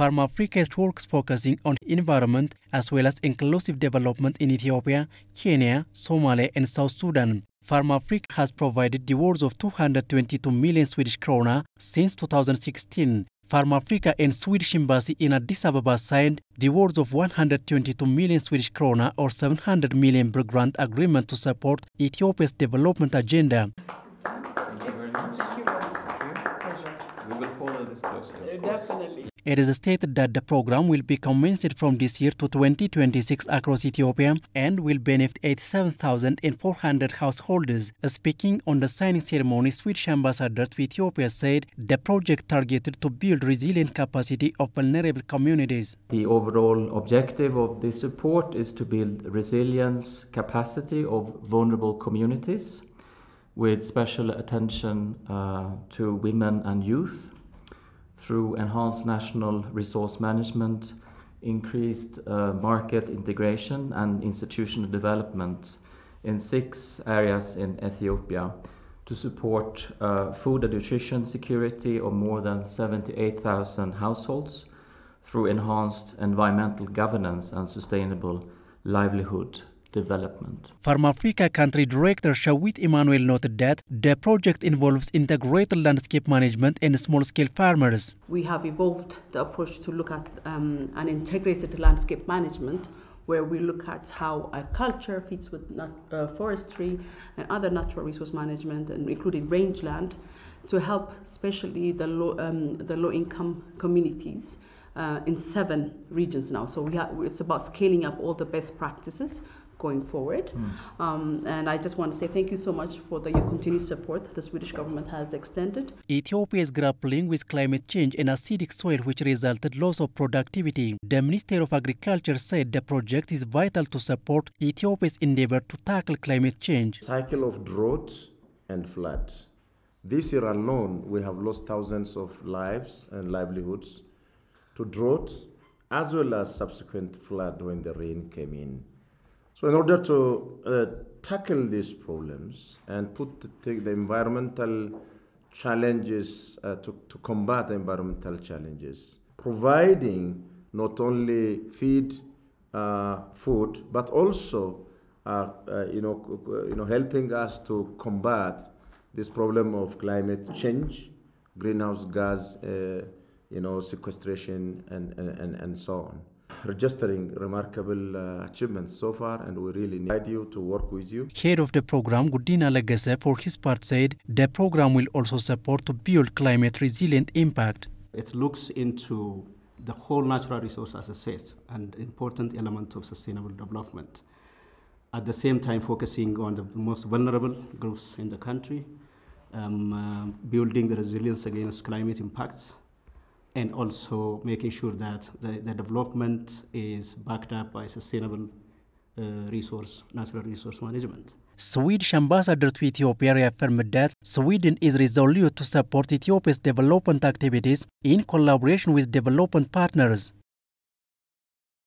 Farm Africa works focusing on environment as well as inclusive development in Ethiopia, Kenya, Somalia and South Sudan. Farm Africa has provided the worth of 222 million Swedish krona since 2016. Farm Africa and Swedish Embassy in Addis Ababa signed the worth of 122 million Swedish krona or 700 million grant agreement to support Ethiopia's development agenda. Thank you very much. Thank you. Pleasure. We will follow this closely, of course. Definitely. It is stated that the program will be commenced from this year to 2026 across Ethiopia and will benefit 87,400 householders. Speaking on the signing ceremony, Swedish ambassador to Ethiopia said the project targeted to build resilient capacity of vulnerable communities. The overall objective of this support is to build resilience capacity of vulnerable communities with special attention to women and youth, through enhanced national resource management, increased market integration and institutional development in 6 areas in Ethiopia to support food and nutrition security of more than 78,000 households through enhanced environmental governance and sustainable livelihood development. Farm Africa country director Shawit Emmanuel noted that the project involves integrated landscape management and small-scale farmers. We have evolved the approach to look at an integrated landscape management where we look at how agriculture fits with forestry and other natural resource management, and including rangeland, to help especially the low-income communities in 7 regions now. So it's about scaling up all the best practices going forward. And I just want to say thank you so much for your continued support the Swedish government has extended. Ethiopia is grappling with climate change and acidic soil, which resulted loss of productivity. The Minister of Agriculture said the project is vital to support Ethiopia's endeavor to tackle climate change. Cycle of drought and flood. This year alone, we have lost thousands of lives and livelihoods to drought, as well as subsequent flood when the rain came in. So in order to tackle these problems and take the environmental challenges, to combat the environmental challenges, providing not only food, but also helping us to combat this problem of climate change, greenhouse gas, sequestration, and so on. Registering remarkable achievements so far, and we really need you to work with you. Head of the program, Gudina Legese, for his part said the program will also support to build climate resilient impact. It looks into the whole natural resource as a set and important element of sustainable development. At the same time, focusing on the most vulnerable groups in the country, building the resilience against climate impacts, and also making sure that the development is backed up by sustainable natural resource management. Swedish ambassador to Ethiopia reaffirmed that Sweden is resolute to support Ethiopia's development activities in collaboration with development partners.